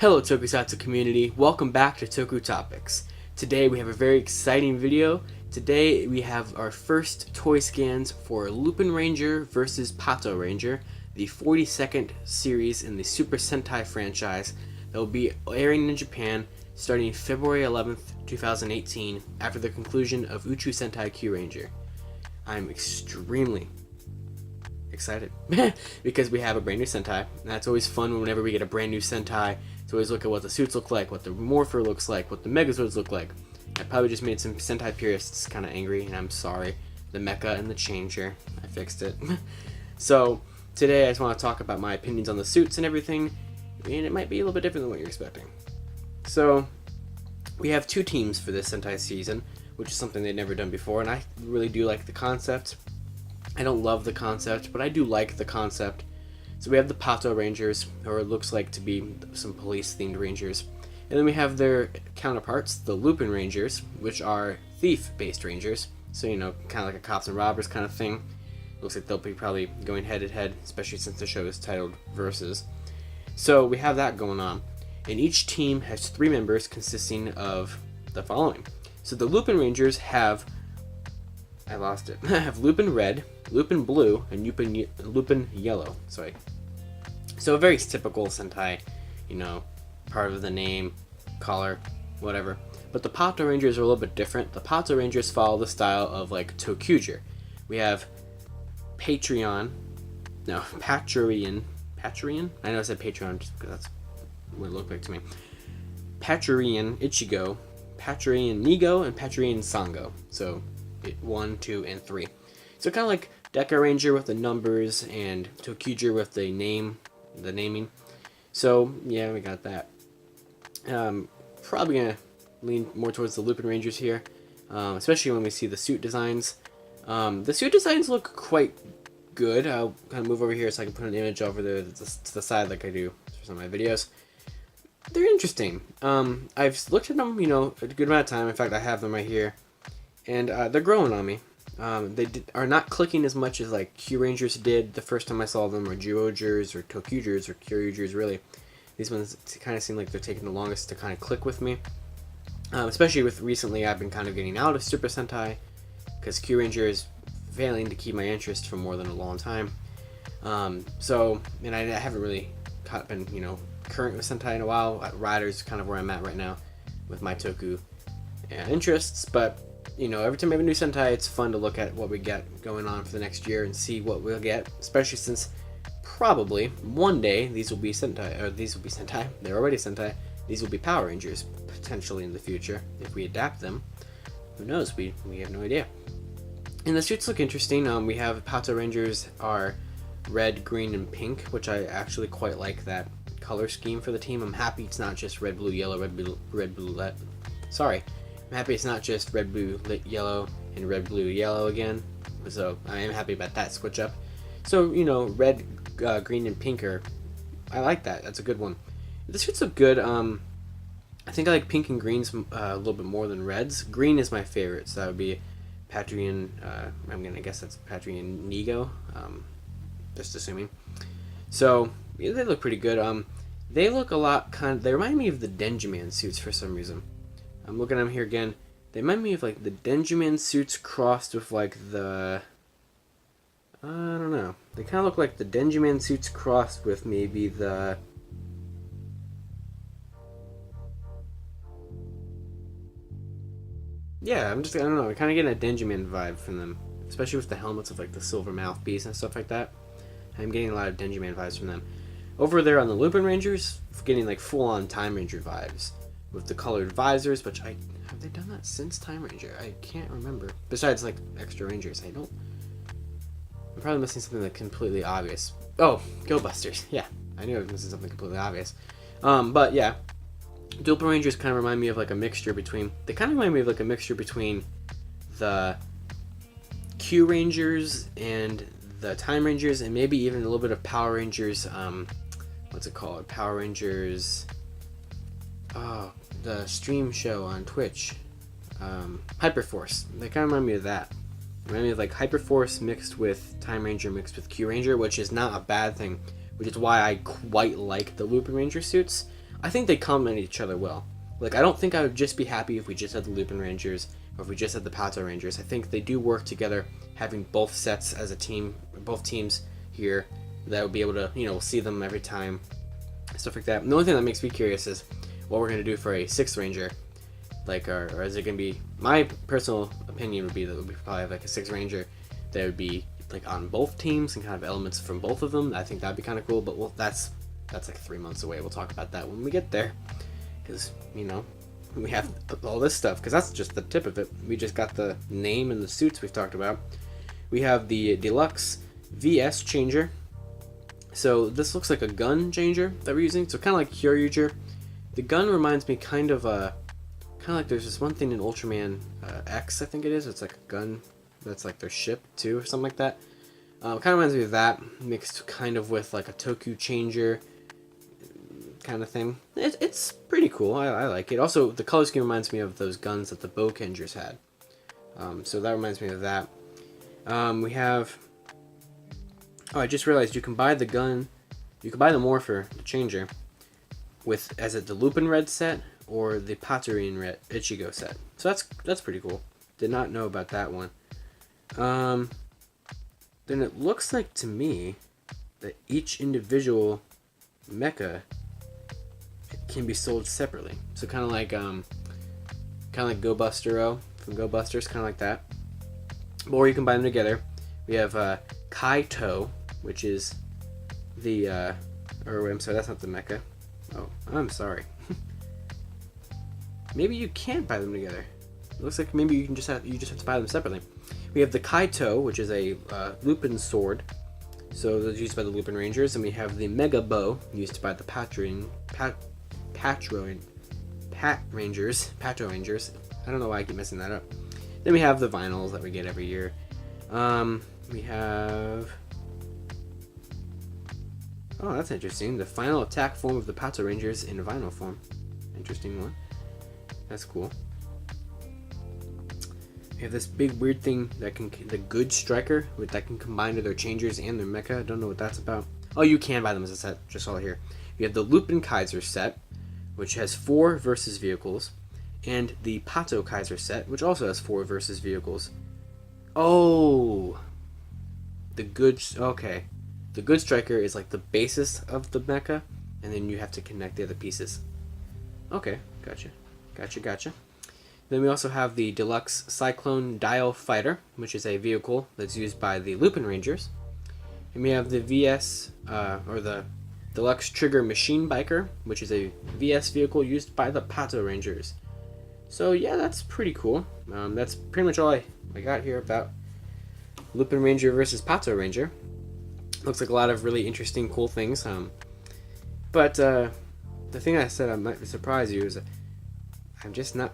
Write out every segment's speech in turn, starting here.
Hello Tokusatsu community, welcome back to Toku Topics. Today we have a very exciting video. Today we have our first toy scans for Lupinranger VS Patoranger, the 42nd series in the Super Sentai franchise that will be airing in Japan starting February 11th, 2018 after the conclusion of Uchu Sentai Kyuranger. I'm extremely excited because we have a brand new Sentai, and that's always fun whenever we get a brand new Sentai. To always look at what the suits look like, what the Morpher looks like, what the Megazords look like. I probably just made some Sentai purists kind of angry, and I'm sorry. The mecha and the changer, I fixed it. So today I just want to talk about my opinions on the suits and everything, and it might be a little bit different than what you're expecting. So we have two teams for this Sentai season, which is something they've never done before, and I really do like the concept. I don't love the concept, but I do like the concept. So we have the Pato Rangers, or it looks like to be some police-themed rangers. And then we have their counterparts, the Lupin Rangers, which are thief-based rangers. So, you know, kind of like a cops and robbers kind of thing. Looks like they'll be probably going head-to-head, especially since the show is titled Versus. So we have that going on. And each team has 3 members consisting of the following. So the Lupin Rangers have... I lost it. have Lupin Red, Lupin Blue, and Lupin Yellow. Sorry. So a very typical Sentai, you know, part of the name, color, whatever. But the Pato Rangers are a little bit different. The Pato Rangers follow the style of like Tokuger. We have Patreon. I know I said Patreon just because that's what it looked like to me. Patreon Ichigo, Patreon Nigo, and Patreon Sango. So 1, 2, and 3. So kind of like Deca Ranger with the numbers and Tokuger with the naming. So yeah, we got that. Probably gonna lean more towards the Lupin Rangers here, especially when we see the suit designs. The suit designs look quite good. I'll kind of move over here so I can put an image over there to the side like I do for some of my videos. They're interesting. I've looked at them, you know, a good amount of time. In fact, I have them right here. And they're growing on me. They are not clicking as much as like Kyurangers did the first time I saw them, or Zyuohgers, or Tokugers, or Kyuragers, really. These ones kind of seem like they're taking the longest to kind of click with me. Especially with recently I've been kind of getting out of Super Sentai, because Kyuranger is failing to keep my interest for more than a long time. And I haven't really been, you know, current with Sentai in a while. Rider's kind of where I'm at right now with my Toku interests, but you know, every time I have a new Sentai, it's fun to look at what we get going on for the next year and see what we'll get, especially since probably one day these will be Sentai, they're already Sentai, these will be Power Rangers, potentially in the future, if we adapt them. Who knows, we have no idea. And the suits look interesting. We have Pato Rangers are red, green, and pink, which I actually quite like that color scheme for the team. I'm happy it's not just red, blue, yellow, I'm happy it's not just red, blue, yellow, and red, blue, yellow again. So I am happy about that switch up. So, you know, red, green, and pink I like that. That's a good one. The suits look good. I think I like pink and greens a little bit more than reds. Green is my favorite, so that would be Patreon. I'm gonna guess that's Patreon Nigo. Just assuming. So yeah, they look pretty good. They look a lot they remind me of the Denjiman suits for some reason. I'm looking at them here again. They remind me of like the Denjiman suits crossed with like the... I don't know. They kind of look like the Denjiman suits crossed with maybe the... Yeah, I don't know. I'm kind of getting a Denjiman vibe from them. Especially with the helmets of like the silver mouthpiece and stuff like that. I'm getting a lot of Denjiman vibes from them. Over there on the Lupin Rangers, getting like full-on Time Ranger vibes. With the colored visors, which have they done that since Time Ranger? I can't remember. Besides, like, extra Rangers, I'm probably missing something like completely obvious. Oh, Go Busters. Yeah, I knew I was missing something completely obvious. But yeah, Lupin Rangers kind of remind me of like a mixture between... They kind of remind me of like a mixture between the Q Rangers and the Time Rangers, and maybe even a little bit of Power Rangers. What's it called? Power Rangers... Oh, the stream show on Twitch. Hyperforce. They kind of remind me of that. Remind me of like Hyperforce mixed with Time Ranger mixed with Q Ranger, which is not a bad thing, which is why I quite like the Lupin Ranger suits. I think they complement each other well. Like, I don't think I would just be happy if we just had the Lupin Rangers or if we just had the Patoranger. I think they do work together, having both sets as a team, both teams here, that would be able to, you know, see them every time, stuff like that. And the only thing that makes me curious is what we're going to do for a 6th Ranger. Like, or is it going to be, my personal opinion would be that we probably have like a 6th Ranger that would be like on both teams and kind of elements from both of them. I think that'd be kind of cool, but well, that's like 3 months away. We'll talk about that when we get there, because, you know, we have all this stuff, because that's just the tip of it. We just got the name and the suits we've talked about. We have the Deluxe VS Changer. So this looks like a gun changer that we're using, so kind of like Kyoryuger. The gun reminds me kind of like there's this one thing in Ultraman X, I think it is. It's like a gun that's like their ship too, or something like that. Kind of reminds me of that, mixed kind of with like a Toku changer kind of thing. It's pretty cool. I like it. Also, the color scheme reminds me of those guns that the Bokengers had. So that reminds me of that. We have... Oh, I just realized you can buy the gun, you can buy the Morpher, the changer, with as the Lupin Red set or the Patoranger Red Ichigo set. So that's pretty cool. Did not know about that one. Then it looks like to me that each individual mecha can be sold separately. So kind of like Go Bustero from Go Busters, kind of like that. Or you can buy them together. We have Kaito, which is the or I'm sorry, that's not the mecha. Oh, I'm sorry. Maybe you can't buy them together. It looks like maybe you just have to buy them separately. We have the Kaito, which is a Lupin sword. So that's used by the Lupin Rangers, and we have the Mega Bow, used by the Rangers. I don't know why I keep messing that up. Then we have the vinyls that we get every year. We have... Oh, that's interesting. The final attack form of the Patorangers in vinyl form. Interesting one. That's cool. We have this big weird thing that can... The Good Striker, that can combine to their changers and their mecha. I don't know what that's about. Oh, you can buy them as a set. Just all here. We have the Lupin Kaiser set, which has 4 versus vehicles. And the Pato Kaiser set, which also has 4 versus vehicles. Oh! Okay. The Good Striker is like the basis of the mecha, and then you have to connect the other pieces. Okay, gotcha. Then we also have the Deluxe Cyclone Dial Fighter, which is a vehicle that's used by the Lupin Rangers. And we have the VS, or the Deluxe Trigger Machine Biker, which is a VS vehicle used by the Pato Rangers. So yeah, that's pretty cool. That's pretty much all I got here about Lupin Ranger versus Pato Ranger. Looks like a lot of really interesting, cool things. But the thing I said I might surprise you is I'm just not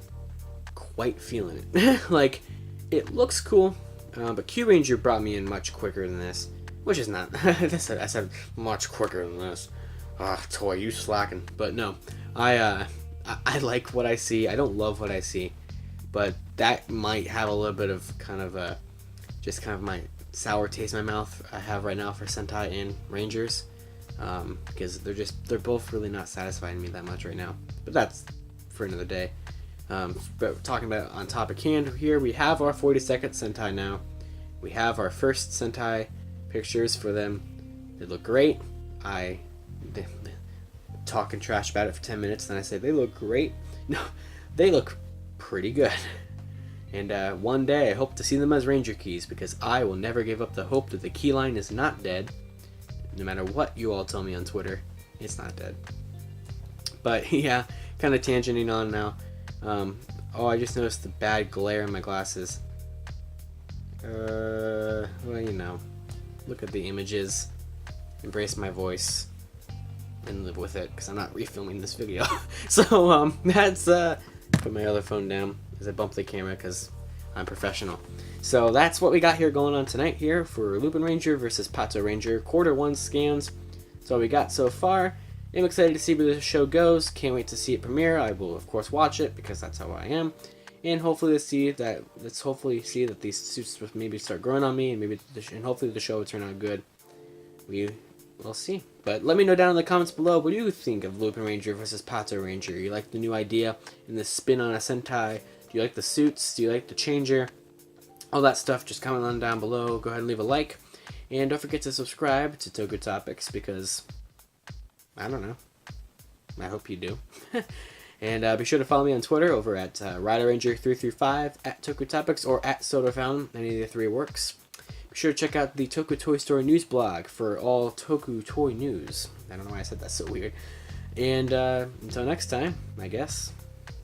quite feeling it. Like, it looks cool, but Q Ranger brought me in much quicker than this, which is not. I said much quicker than this. Toy, you slacking. But no, I like what I see. I don't love what I see, but that might have a little bit of kind of my sour taste in my mouth I have right now for Sentai and Rangers, because they're both really not satisfying me that much right now. But that's for another day. But talking about on topic hand here, we have our 42nd Sentai now. We have our first Sentai pictures for them. They look great. Talking trash about it for 10 minutes, then I say they look great. No, they look pretty good. And one day I hope to see them as Ranger keys, because I will never give up the hope that the key line is not dead. No matter what you all tell me on Twitter, it's not dead. But yeah, kind of tangenting on now. Oh, I just noticed the bad glare in my glasses. Well, you know, look at the images, embrace my voice, and live with it, because I'm not refilming this video. So that's put my other phone down as I bump the camera because I'm professional. So that's what we got here going on tonight here for Lupin Ranger versus Pato Ranger Q1 scans. That's all we got so far. I'm excited to see where the show goes. Can't wait to see it premiere. I will of course watch it because that's how I am. And hopefully let's see that these suits maybe start growing on me, and hopefully the show will turn out good. We we'll see. But let me know down in the comments below, what do you think of Lupinranger versus Patoranger? You like the new idea and the spin on a Sentai? Do you like the suits? Do you like the changer? All that stuff, just comment on down below. Go ahead and leave a like. And don't forget to subscribe to Toku Topics because, I don't know, I hope you do. And be sure to follow me on Twitter over at RiderRanger335, at Toku Topics, or at SodaFountain. Any of the three works. Be sure to check out the Toku Toy Story news blog for all Toku toy news. I don't know why I said that so weird. And until next time, I guess.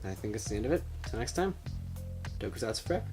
I think that's the end of it. Until next time, Tokusatsu forever.